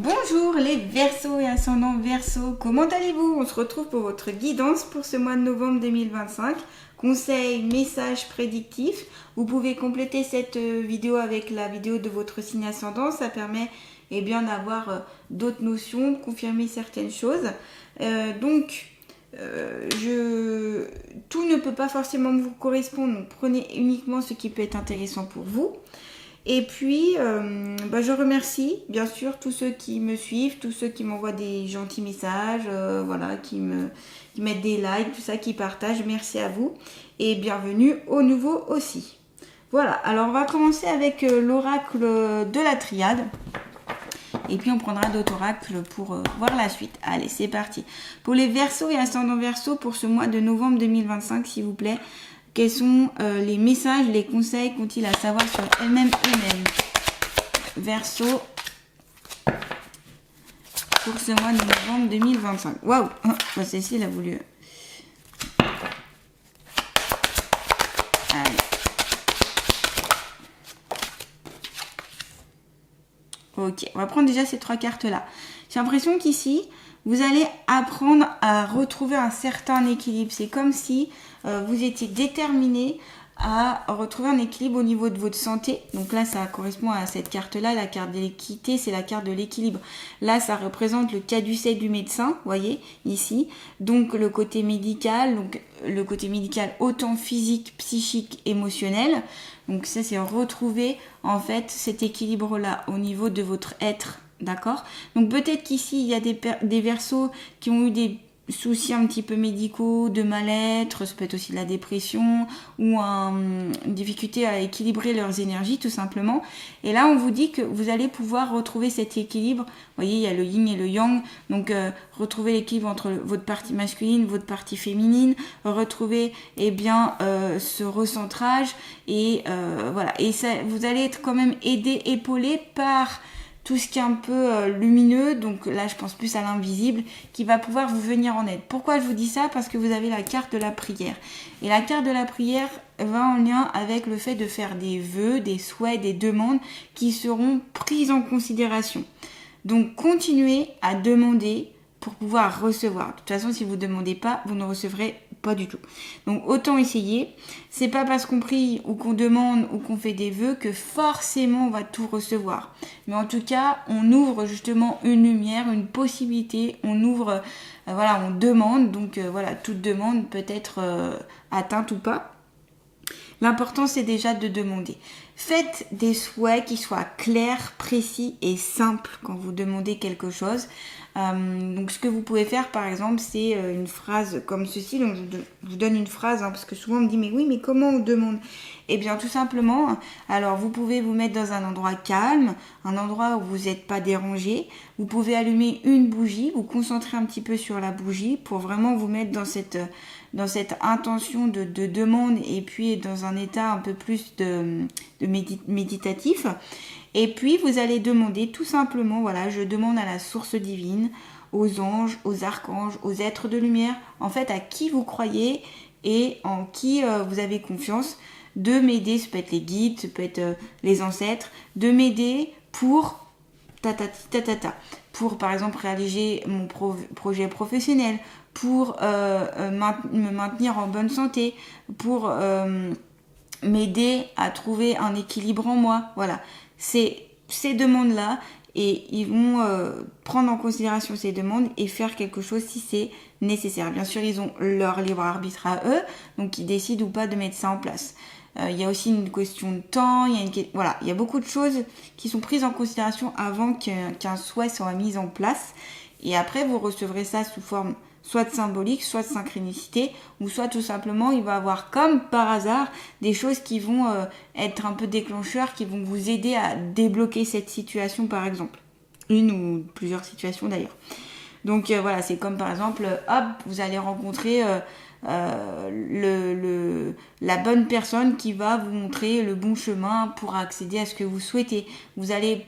Bonjour les Verseaux et ascendants Verseaux, comment allez-vous? On se retrouve pour votre guidance pour ce mois de novembre 2025. Conseils, messages prédictifs. Vous pouvez compléter cette vidéo avec la vidéo de votre signe ascendant. Ça permet d'avoir d'autres notions, de confirmer certaines choses. Tout ne peut pas forcément vous correspondre, donc prenez uniquement ce qui peut être intéressant pour vous. Et puis, je remercie bien sûr tous ceux qui me suivent, tous ceux qui m'envoient des gentils messages, qui mettent des likes, tout ça, qui partagent. Merci à vous et bienvenue aux nouveaux aussi. Voilà, alors on va commencer avec l'oracle de la triade. Et puis on prendra d'autres oracles pour voir la suite. Allez, c'est parti. Pour les Verseaux et ascendants Verseaux pour ce mois de novembre 2025, s'il vous plaît. Quels sont les messages, les conseils qu'ont-ils à savoir sur elles-mêmes, eux-mêmes? Verseau pour ce mois de novembre 2025. Waouh, celle-ci, elle a voulu. Allez. Ok, on va prendre déjà ces trois cartes-là. J'ai l'impression qu'ici, vous allez apprendre à retrouver un certain équilibre. C'est comme si vous étiez déterminé à retrouver un équilibre au niveau de votre santé. Donc là, ça correspond à cette carte-là. La carte de l'équité, c'est la carte de l'équilibre. Là, ça représente le caducée du médecin, vous voyez, ici. Donc le côté médical, autant physique, psychique, émotionnel. Donc ça, c'est retrouver en fait cet équilibre-là au niveau de votre être. D'accord? Donc peut-être qu'ici, il y a des Verseaux qui ont eu des soucis un petit peu médicaux, de mal-être, ça peut être aussi de la dépression ou une difficulté à équilibrer leurs énergies tout simplement. Et là, on vous dit que vous allez pouvoir retrouver cet équilibre. Vous voyez, il y a le yin et le yang. Donc, retrouver l'équilibre entre votre partie masculine, votre partie féminine, retrouver ce recentrage et voilà. Et ça, vous allez être quand même aidé, épaulé par tout ce qui est un peu lumineux, donc là je pense plus à l'invisible, qui va pouvoir vous venir en aide. Pourquoi je vous dis ça? Parce que vous avez la carte de la prière. Et la carte de la prière va en lien avec le fait de faire des vœux, des souhaits, des demandes qui seront prises en considération. Donc continuez à demander pour pouvoir recevoir. De toute façon, si vous ne demandez pas, vous ne recevrez pas du tout. Donc autant essayer. C'est pas parce qu'on prie ou qu'on demande ou qu'on fait des vœux que forcément on va tout recevoir. Mais en tout cas, on ouvre justement une lumière, une possibilité. On ouvre, on demande. Donc toute demande peut être atteinte ou pas. L'important, c'est déjà de demander. Faites des souhaits qui soient clairs, précis et simples quand vous demandez quelque chose. Donc, ce que vous pouvez faire, par exemple, c'est une phrase comme ceci. Donc, je vous donne une phrase, parce que souvent on me dit, mais oui, mais comment on demande? Eh bien, tout simplement, alors vous pouvez vous mettre dans un endroit calme, un endroit où vous n'êtes pas dérangé. Vous pouvez allumer une bougie, vous concentrer un petit peu sur la bougie pour vraiment vous mettre dans cette intention de demande et puis dans un état un peu plus de méditatif. Et puis vous allez demander tout simplement, je demande à la source divine, aux anges, aux archanges, aux êtres de lumière, en fait à qui vous croyez et en qui vous avez confiance, de m'aider, ça peut être les guides, ça peut être les ancêtres, de m'aider pour pour par exemple réaliser mon projet professionnel, pour me maintenir en bonne santé, pour m'aider à trouver un équilibre en moi. Voilà, c'est ces demandes-là et ils vont prendre en considération ces demandes et faire quelque chose si c'est nécessaire. Bien sûr, ils ont leur libre arbitre à eux, donc ils décident ou pas de mettre ça en place. Il y a aussi une question de temps, il y a beaucoup de choses qui sont prises en considération avant qu'un souhait soit mis en place. Et après, vous recevrez ça sous forme soit de symbolique, soit de synchronicité, ou soit tout simplement, il va y avoir comme par hasard des choses qui vont être un peu déclencheurs, qui vont vous aider à débloquer cette situation par exemple. Une ou plusieurs situations d'ailleurs. Donc c'est comme par exemple, vous allez rencontrer la bonne personne qui va vous montrer le bon chemin pour accéder à ce que vous souhaitez. Vous allez,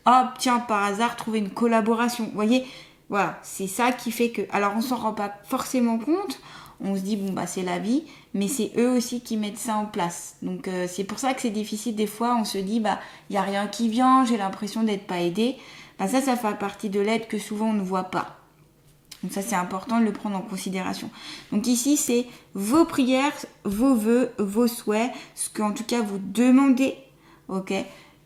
par hasard, trouver une collaboration. Vous voyez, voilà, c'est ça qui fait que... Alors, on s'en rend pas forcément compte. On se dit, c'est la vie. Mais c'est eux aussi qui mettent ça en place. Donc, c'est pour ça que c'est difficile. Des fois, on se dit, il n'y a rien qui vient. J'ai l'impression d'être pas aidée. ça fait partie de l'aide que souvent on ne voit pas. Donc ça, c'est important de le prendre en considération. Donc ici, c'est vos prières, vos vœux, vos souhaits, ce qu'en tout cas vous demandez, ok,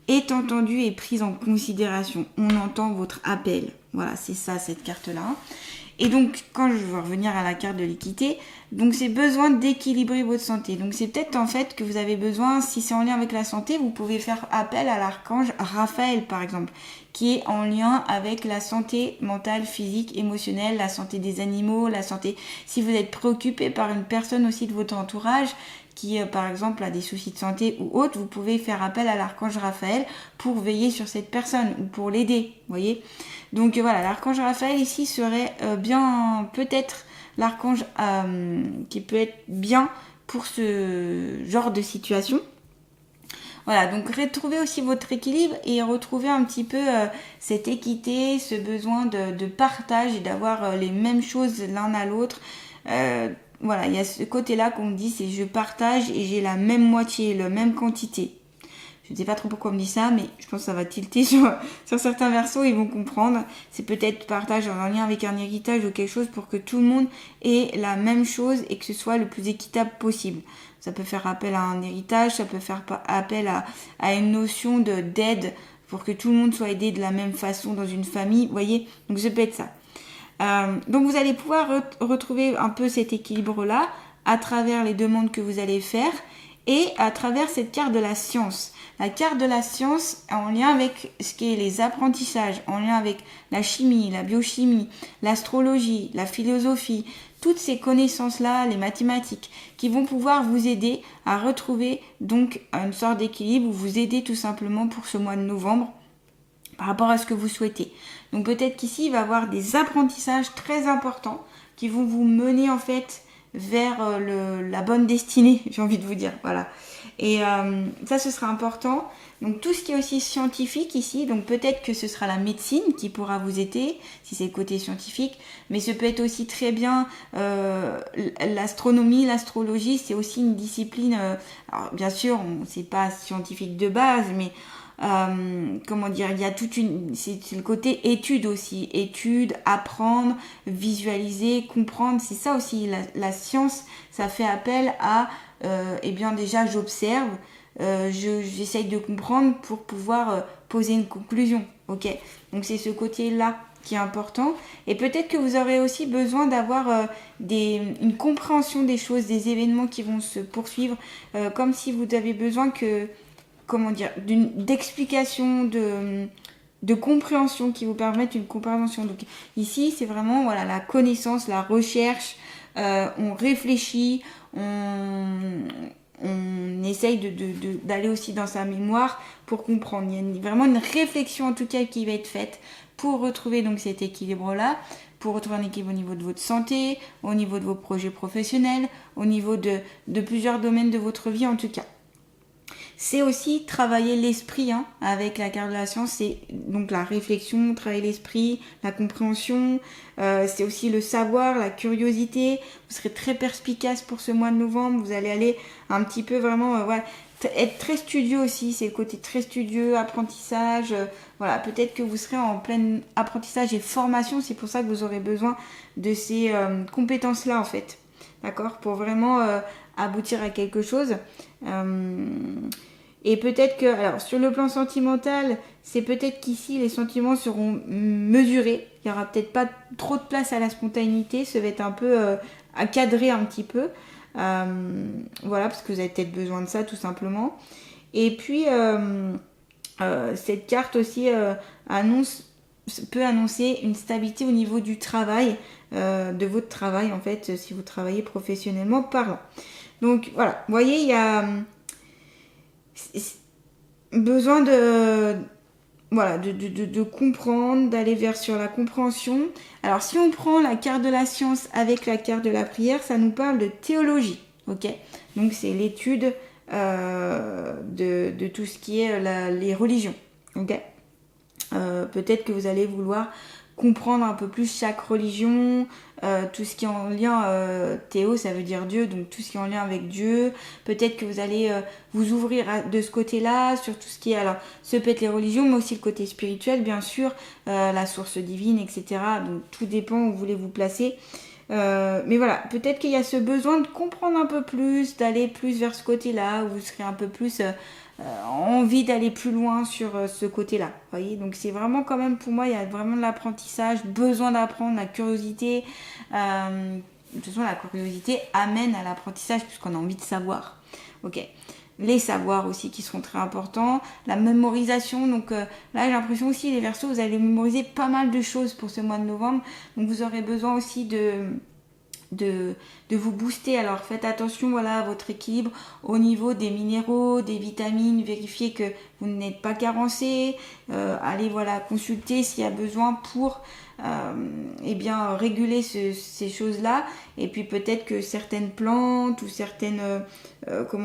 est entendu et pris en considération. On entend votre appel. Voilà, c'est ça, cette carte-là. Et donc, quand je vais revenir à la carte de l'équité, donc c'est besoin d'équilibrer votre santé. Donc c'est peut-être en fait que vous avez besoin, si c'est en lien avec la santé, vous pouvez faire appel à l'archange Raphaël par exemple, qui est en lien avec la santé mentale, physique, émotionnelle, la santé des animaux, la santé, si vous êtes préoccupé par une personne aussi de votre entourage, qui par exemple a des soucis de santé ou autre, vous pouvez faire appel à l'archange Raphaël pour veiller sur cette personne ou pour l'aider, vous voyez. Donc voilà, l'archange Raphaël ici serait bien peut-être l'archange qui peut être bien pour ce genre de situation. Voilà, donc retrouvez aussi votre équilibre et retrouvez un petit peu cette équité, ce besoin de partage et d'avoir les mêmes choses l'un à l'autre. Voilà, il y a ce côté-là qu'on me dit, c'est je partage et j'ai la même moitié, la même quantité. Je ne sais pas trop pourquoi on me dit ça, mais je pense que ça va tilter sur certains versos, ils vont comprendre. C'est peut-être partage en lien avec un héritage ou quelque chose pour que tout le monde ait la même chose et que ce soit le plus équitable possible. Ça peut faire appel à un héritage, ça peut faire appel à une notion d'aide pour que tout le monde soit aidé de la même façon dans une famille, vous voyez. Donc ça peut être ça. Donc vous allez pouvoir retrouver un peu cet équilibre-là à travers les demandes que vous allez faire et à travers cette carte de la science. La carte de la science en lien avec ce qui est les apprentissages, en lien avec la chimie, la biochimie, l'astrologie, la philosophie, toutes ces connaissances-là, les mathématiques, qui vont pouvoir vous aider à retrouver donc une sorte d'équilibre ou vous aider tout simplement pour ce mois de novembre par rapport à ce que vous souhaitez. Donc peut-être qu'ici, il va y avoir des apprentissages très importants qui vont vous mener en fait vers la bonne destinée, j'ai envie de vous dire, voilà. Et ça, ce sera important. Donc tout ce qui est aussi scientifique ici, donc peut-être que ce sera la médecine qui pourra vous aider, si c'est le côté scientifique, mais ce peut être aussi très bien l'astronomie, l'astrologie, c'est aussi une discipline, alors bien sûr, c'est pas scientifique de base, mais comment dire, il y a toute une, c'est le côté étude aussi, étude, apprendre, visualiser, comprendre, c'est ça aussi, la science, ça fait appel à, eh bien déjà j'observe, j'essaye de comprendre pour pouvoir poser une conclusion, ok, donc c'est ce côté-là qui est important, et peut-être que vous aurez aussi besoin d'avoir une compréhension des choses, des événements qui vont se poursuivre, comme si vous avez besoin d'explication, de compréhension qui vous permettent une compréhension. Donc ici, c'est vraiment voilà, la connaissance, la recherche, on réfléchit, on essaye d'aller aussi dans sa mémoire pour comprendre. Il y a vraiment une réflexion en tout cas qui va être faite pour retrouver donc cet équilibre-là, pour retrouver un équilibre au niveau de votre santé, au niveau de vos projets professionnels, au niveau de plusieurs domaines de votre vie en tout cas. C'est aussi travailler l'esprit avec la carte de la science, c'est donc la réflexion, travailler l'esprit, la compréhension, c'est aussi le savoir, la curiosité. Vous serez très perspicace pour ce mois de novembre, vous allez aller un petit peu vraiment être très studieux aussi, c'est le côté très studieux, apprentissage, voilà, peut-être que vous serez en plein apprentissage et formation, c'est pour ça que vous aurez besoin de ces compétences-là en fait, d'accord, pour vraiment aboutir à quelque chose. Et peut-être que, alors sur le plan sentimental, c'est peut-être qu'ici les sentiments seront mesurés. Il n'y aura peut-être pas trop de place à la spontanéité. Ça va être un peu à cadrer un petit peu. Voilà, parce que vous avez peut-être besoin de ça tout simplement. Et puis, cette carte aussi peut annoncer une stabilité au niveau du travail, de votre travail en fait, si vous travaillez professionnellement parlant. Donc voilà, vous voyez, il y a besoin de comprendre, d'aller vers sur la compréhension. Alors si on prend la carte de la science avec la carte de la prière, ça nous parle de théologie, ok. Donc c'est l'étude de tout ce qui est les religions, ok. Peut-être que vous allez vouloir comprendre un peu plus chaque religion, tout ce qui est en lien, théo ça veut dire Dieu, donc tout ce qui est en lien avec Dieu. Peut-être que vous allez vous ouvrir de ce côté-là, sur tout ce qui est, alors ce peut être les religions, mais aussi le côté spirituel bien sûr, la source divine, etc. Donc tout dépend où vous voulez vous placer. Mais voilà, peut-être qu'il y a ce besoin de comprendre un peu plus, d'aller plus vers ce côté-là, où vous serez un peu plus envie d'aller plus loin sur ce côté-là. Vous voyez, donc c'est vraiment quand même, pour moi, il y a vraiment de l'apprentissage, besoin d'apprendre, la curiosité. De toute façon, la curiosité amène à l'apprentissage puisqu'on a envie de savoir. Ok. Les savoirs aussi qui seront très importants, la mémorisation, donc là j'ai l'impression aussi les Verseaux, vous allez mémoriser pas mal de choses pour ce mois de novembre, donc vous aurez besoin aussi de vous booster. Alors faites attention voilà, à votre équilibre au niveau des minéraux, des vitamines, vérifiez que vous n'êtes pas carencé, allez voilà, consulter s'il y a besoin pour eh bien, réguler ces choses-là. Et puis peut-être que certaines plantes ou certaines, au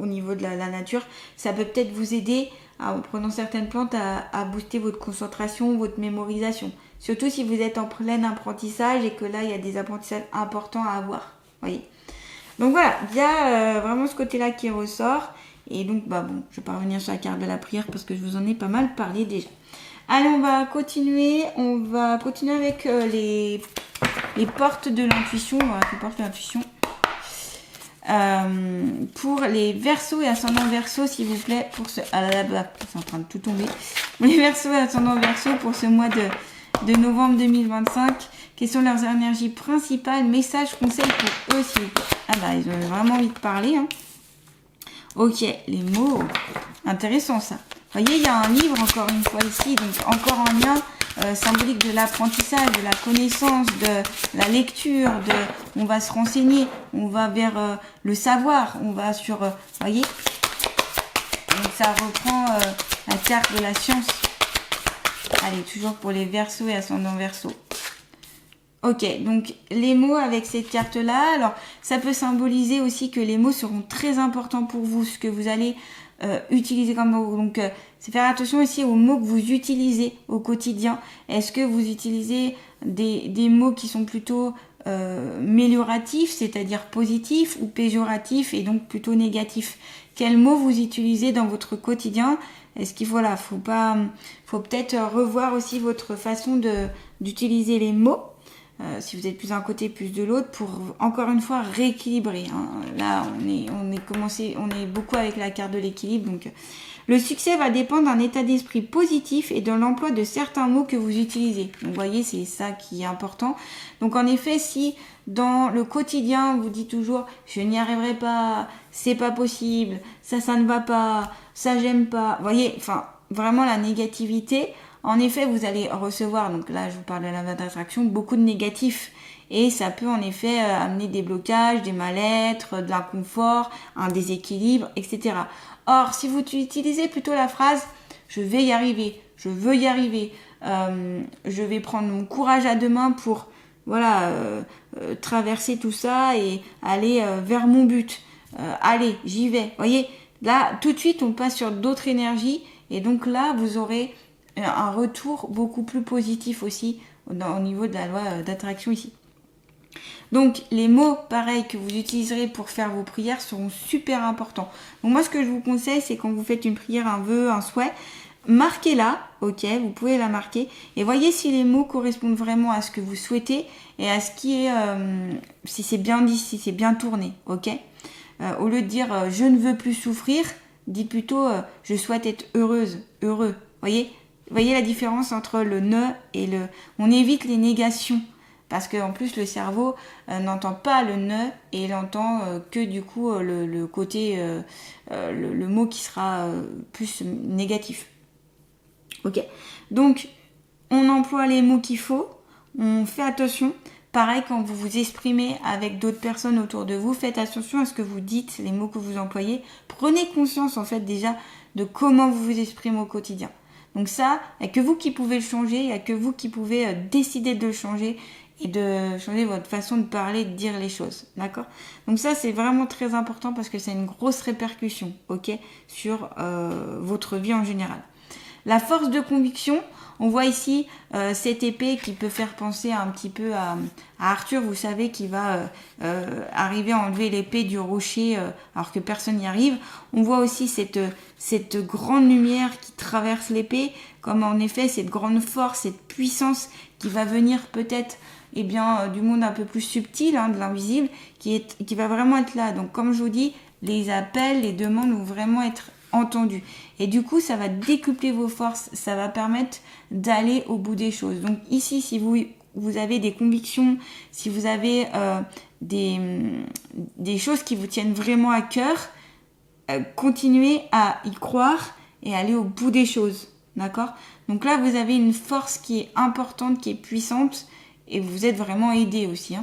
niveau de la nature, ça peut peut-être vous aider en prenant certaines plantes à booster votre concentration, votre mémorisation. Surtout si vous êtes en plein apprentissage et que là, il y a des apprentissages importants à avoir. Voyez. Donc voilà, il y a vraiment ce côté-là qui ressort. Et donc, je ne vais pas revenir sur la carte de la prière parce que je vous en ai pas mal parlé déjà. Allez, on va continuer avec les portes de l'intuition. Voilà, les portes de l'intuition. Pour les Verseaux et ascendants Verseaux, s'il vous plaît, pour ce... Ah là là, c'est en train de tout tomber. Les Verseaux et ascendants Verseaux pour ce mois de novembre 2025. Quelles sont leurs énergies principales, messages, conseils pour eux, s'il vous plaît. Ah bah, ils ont vraiment envie de parler. Hein. Ok, les mots. Intéressant ça. Vous voyez, il y a un livre encore une fois ici, donc encore en lien symbolique de l'apprentissage, de la connaissance, de la lecture, on va se renseigner, on va vers le savoir, on va sur, voyez, donc ça reprend la carte de la science. Allez, toujours pour les Verseaux et ascendants Verseaux. Ok, donc les mots avec cette carte-là, alors ça peut symboliser aussi que les mots seront très importants pour vous, ce que vous allez utiliser comme mot. Donc c'est faire attention aussi aux mots que vous utilisez au quotidien. Est-ce que vous utilisez des mots qui sont plutôt amélioratifs, c'est-à-dire positifs, ou péjoratifs et donc plutôt négatifs? Quels mots vous utilisez dans votre quotidien? Est-ce qu'il faut peut-être revoir aussi votre façon d'utiliser les mots, si vous êtes plus d'un côté, plus de l'autre, pour encore une fois rééquilibrer. Hein. Là, on est beaucoup avec la carte de l'équilibre. Donc, le succès va dépendre d'un état d'esprit positif et de l'emploi de certains mots que vous utilisez. Donc, vous voyez, c'est ça qui est important. Donc, en effet, si dans le quotidien, vous dites toujours « je n'y arriverai pas, c'est pas possible, ça ne va pas, ça j'aime pas », vous voyez, enfin, vraiment la négativité, en effet, vous allez recevoir, donc là, je vous parle de la loi d'attraction, beaucoup de négatifs. Et ça peut en effet amener des blocages, des mal-être, de l'inconfort, un déséquilibre, etc. Or, si vous utilisez plutôt la phrase « je vais y arriver, je veux y arriver, je vais prendre mon courage à deux mains pour traverser tout ça et aller vers mon but. Allez, j'y vais. » Vous voyez, là, tout de suite, on passe sur d'autres énergies et donc là, vous aurez un retour beaucoup plus positif aussi au niveau de la loi d'attraction ici. Donc les mots pareils que vous utiliserez pour faire vos prières seront super importants. Donc moi ce que je vous conseille, c'est quand vous faites une prière, un vœu, un souhait, marquez-la, ok, vous pouvez la marquer et voyez si les mots correspondent vraiment à ce que vous souhaitez et à ce qui est, si c'est bien dit, si c'est bien tourné, ok. Au lieu de dire je ne veux plus souffrir, dites plutôt je souhaite être heureuse, heureux, voyez la différence entre le ne et le... On évite les négations. Parce qu'en plus, le cerveau n'entend pas le ne et il entend que du coup le côté, le mot qui sera plus négatif. Ok. Donc, on emploie les mots qu'il faut. On fait attention. Pareil, quand vous vous exprimez avec d'autres personnes autour de vous, faites attention à ce que vous dites, les mots que vous employez. Prenez conscience en fait déjà de comment vous vous exprimez au quotidien. Donc ça, il n'y a que vous qui pouvez le changer, il n'y a que vous qui pouvez décider de le changer et de changer votre façon de parler, de dire les choses, d'accord? Donc ça, c'est vraiment très important parce que c'est une grosse répercussion, ok, sur votre vie en général. La force de conviction, on voit ici cette épée qui peut faire penser un petit peu à Arthur, vous savez, qui va arriver à enlever l'épée du rocher alors que personne n'y arrive. On voit aussi cette grande lumière qui traverse l'épée, comme en effet cette grande force, cette puissance qui va venir peut-être du monde un peu plus subtil, de l'invisible, qui va vraiment être là. Donc comme je vous dis, les appels, les demandes vont vraiment être entendus. Et du coup, ça va décupler vos forces, ça va permettre d'aller au bout des choses. Donc ici, si vous avez des convictions, si vous avez des choses qui vous tiennent vraiment à cœur, continuez à y croire et aller au bout des choses. D'accord ? Donc là, vous avez une force qui est importante, qui est puissante, et vous êtes vraiment aidé aussi.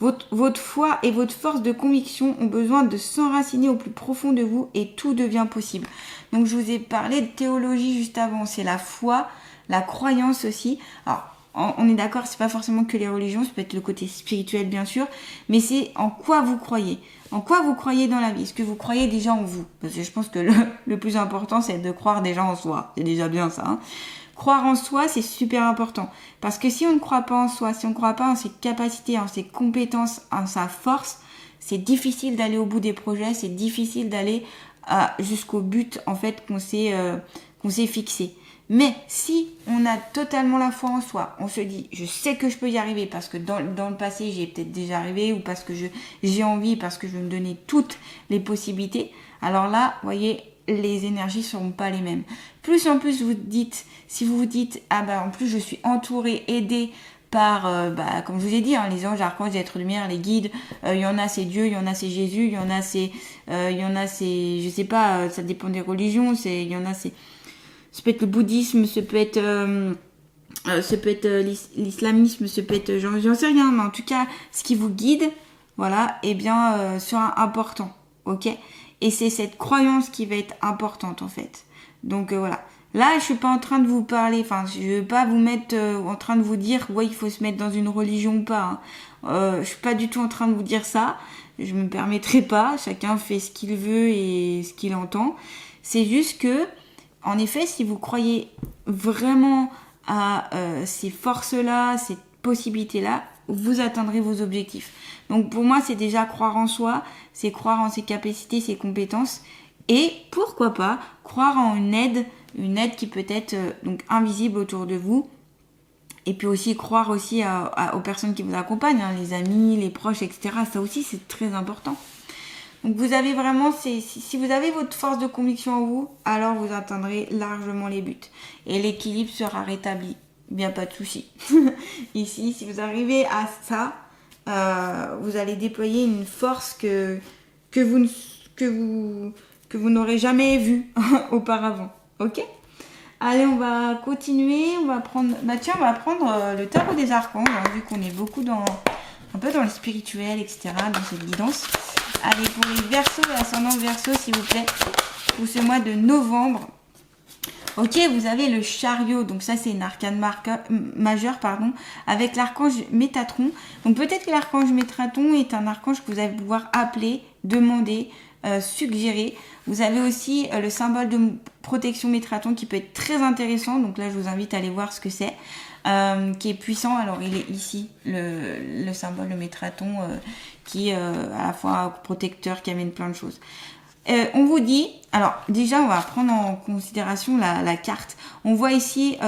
Votre foi et votre force de conviction ont besoin de s'enraciner au plus profond de vous et tout devient possible. Donc je vous ai parlé de théologie juste avant, c'est la foi, la croyance aussi. Alors on est d'accord, c'est pas forcément que les religions, ça peut être le côté spirituel bien sûr, mais c'est en quoi vous croyez. En quoi vous croyez dans la vie? Est-ce que vous croyez déjà en vous? Parce que je pense que le plus important c'est de croire déjà en soi, c'est déjà bien ça. Croire en soi, c'est super important. Parce que si on ne croit pas en soi, si on ne croit pas en ses capacités, en ses compétences, en sa force, c'est difficile d'aller au bout des projets, c'est difficile d'aller jusqu'au but en fait qu'on s'est fixé. Mais si on a totalement la foi en soi, on se dit je sais que je peux y arriver parce que dans le passé j'y ai peut-être déjà arrivé, ou parce que j'ai envie, parce que je veux me donner toutes les possibilités, alors là, vous voyez, les énergies seront pas les mêmes. Plus en plus si vous vous dites en plus je suis entourée, aidée par comme je vous ai dit, les anges, archanges, les êtres de lumière, les guides, il y en a c'est Dieu, il y en a c'est Jésus, il y en a c'est je sais pas, ça dépend des religions, ça peut être le bouddhisme, ça peut être l'islamisme, ça peut être j'en sais rien, mais en tout cas ce qui vous guide, voilà, sera important, ok? Et c'est cette croyance qui va être importante en fait. Donc voilà. Là, je suis pas en train de vous parler, je vais pas vous mettre en train de vous dire il faut se mettre dans une religion ou pas. Je suis pas du tout en train de vous dire ça. Je me permettrai pas. Chacun fait ce qu'il veut et ce qu'il entend. C'est juste que, en effet, si vous croyez vraiment à ces forces-là, ces possibilités-là, vous atteindrez vos objectifs. Donc pour moi, c'est déjà croire en soi, c'est croire en ses capacités, ses compétences, et pourquoi pas croire en une aide qui peut être donc invisible autour de vous, et puis aussi croire aussi aux personnes qui vous accompagnent, les amis, les proches, etc. Ça aussi, c'est très important. Donc vous avez vraiment, si vous avez votre force de conviction en vous, alors vous atteindrez largement les buts. Et l'équilibre sera rétabli. Bien, pas de souci. Ici, si vous arrivez à ça, vous allez déployer une force que vous n'aurez jamais vue auparavant. Ok ? Allez, on va continuer. On va prendre le tarot des archanges, vu qu'on est beaucoup un peu dans le spirituel, etc., dans cette guidance. Allez, pour les Verseaux et ascendant Verseau, s'il vous plaît, pour ce mois de novembre. Ok, vous avez le chariot, donc ça c'est une arcane majeure, avec l'archange Métatron. Donc peut-être que l'archange Métatron est un archange que vous allez pouvoir appeler, demander, suggérer. Vous avez aussi le symbole de protection Métatron qui peut être très intéressant. Donc là, je vous invite à aller voir ce que c'est, qui est puissant. Alors il est ici, le symbole de Métatron, qui est à la fois protecteur, qui amène plein de choses. On vous dit, alors déjà on va prendre en considération la carte. On voit ici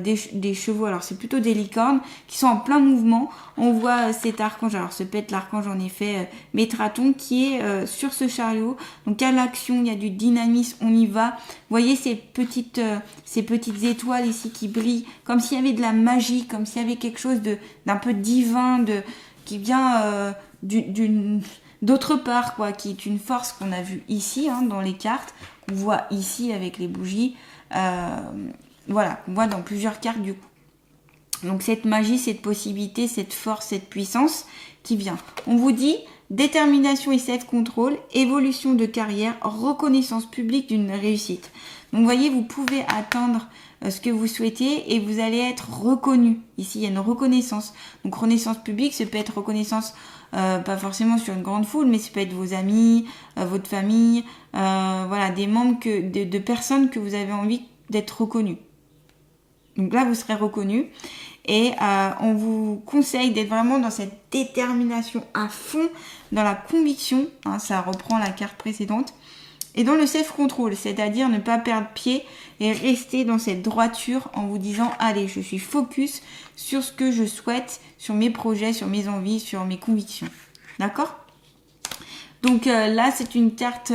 des chevaux, alors c'est plutôt des licornes qui sont en plein mouvement. On voit cet archange, alors ce peut être l'archange en effet Métatron qui est sur ce chariot. Donc il y a l'action, il y a du dynamisme, on y va. Vous voyez ces petites étoiles ici qui brillent, comme s'il y avait de la magie, comme s'il y avait quelque chose d'un peu divin, qui vient d'autre part, qui est une force qu'on a vue ici, dans les cartes, qu'on voit ici avec les bougies, qu'on voit dans plusieurs cartes du coup. Donc cette magie, cette possibilité, cette force, cette puissance qui vient. On vous dit détermination et self-control, évolution de carrière, reconnaissance publique d'une réussite. Donc vous voyez, vous pouvez atteindre ce que vous souhaitez et vous allez être reconnu. Ici, il y a une reconnaissance. Donc reconnaissance publique, ça peut être reconnaissance pas forcément sur une grande foule, mais ça peut être vos amis, votre famille, des membres de personnes que vous avez envie d'être reconnu. Donc là, vous serez reconnu. Et on vous conseille d'être vraiment dans cette détermination à fond, dans la conviction, hein, ça reprend la carte précédente, et dans le self-control, c'est-à-dire ne pas perdre pied et rester dans cette droiture en vous disant « Allez, je suis focus sur ce que je souhaite, sur mes projets, sur mes envies, sur mes convictions. » D'accord ? Donc là, c'est une carte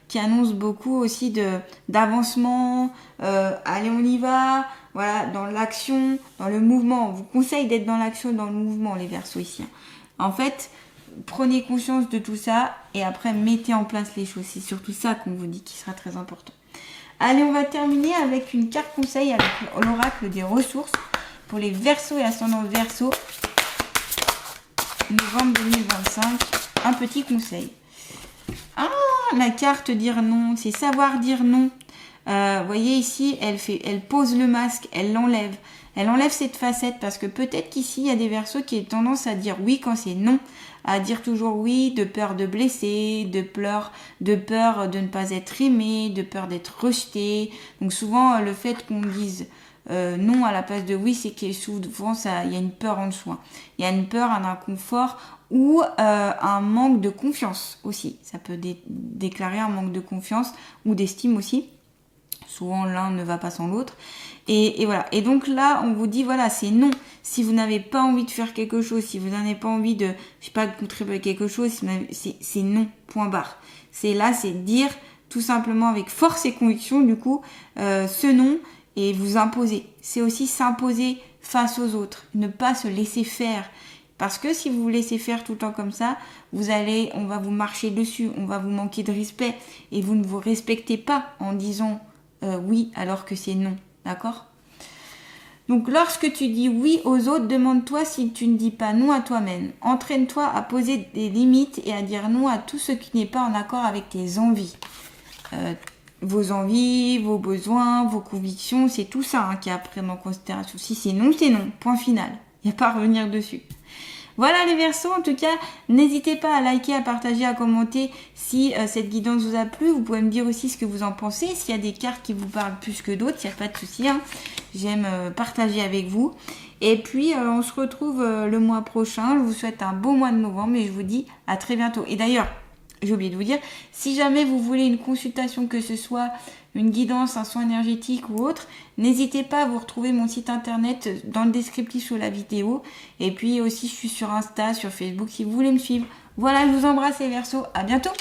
qui annonce beaucoup aussi d'avancement, allez, on y va, voilà, dans l'action, dans le mouvement. On vous conseille d'être dans l'action et dans le mouvement, les Verseaux ici. En fait, prenez conscience de tout ça et après, mettez en place les choses. C'est surtout ça qu'on vous dit qui sera très important. Allez, on va terminer avec une carte conseil avec l'oracle des ressources pour les Verseaux et ascendants Verseaux. Novembre 2025, un petit conseil. Ah, la carte dire non, c'est savoir dire non. Voyez ici, elle pose le masque, elle l'enlève. Elle enlève cette facette parce que peut-être qu'ici, il y a des Verseaux qui ont tendance à dire oui quand c'est non. À dire toujours oui de peur de blesser, de peur de ne pas être aimé, de peur d'être rejeté. Donc souvent, le fait qu'on dise non à la place de oui, c'est que souvent, il y a une peur en dessous. Il y a une peur, un inconfort ou un manque de confiance aussi. Ça peut déclarer un manque de confiance ou d'estime aussi. Souvent, l'un ne va pas sans l'autre. Et voilà. Et donc là, on vous dit, voilà, c'est non. Si vous n'avez pas envie de faire quelque chose, si vous n'avez pas envie de, je sais pas, de contribuer à quelque chose, c'est non, point barre. C'est dire tout simplement avec force et conviction, du coup, ce non et vous imposer. C'est aussi s'imposer face aux autres. Ne pas se laisser faire. Parce que si vous vous laissez faire tout le temps comme ça, on va vous marcher dessus, on va vous manquer de respect et vous ne vous respectez pas en disant oui alors que c'est non, d'accord ? Donc lorsque tu dis oui aux autres, demande-toi si tu ne dis pas non à toi-même. Entraîne-toi à poser des limites et à dire non à tout ce qui n'est pas en accord avec tes envies. Vos envies, vos besoins, vos convictions, c'est tout ça qui est à prendre en considération. Si c'est non, point final. Il n'y a pas à revenir dessus. Voilà les Verseaux, en tout cas, n'hésitez pas à liker, à partager, à commenter si cette guidance vous a plu. Vous pouvez me dire aussi ce que vous en pensez. S'il y a des cartes qui vous parlent plus que d'autres, il n'y a pas de souci. J'aime partager avec vous. Et puis, on se retrouve le mois prochain. Je vous souhaite un beau mois de novembre et je vous dis à très bientôt. Et d'ailleurs, j'ai oublié de vous dire, si jamais vous voulez une consultation, que ce soit une guidance, un soin énergétique ou autre, n'hésitez pas à vous retrouver mon site internet dans le descriptif sous la vidéo. Et puis aussi, je suis sur Insta, sur Facebook, si vous voulez me suivre. Voilà, je vous embrasse les Verseaux, à bientôt.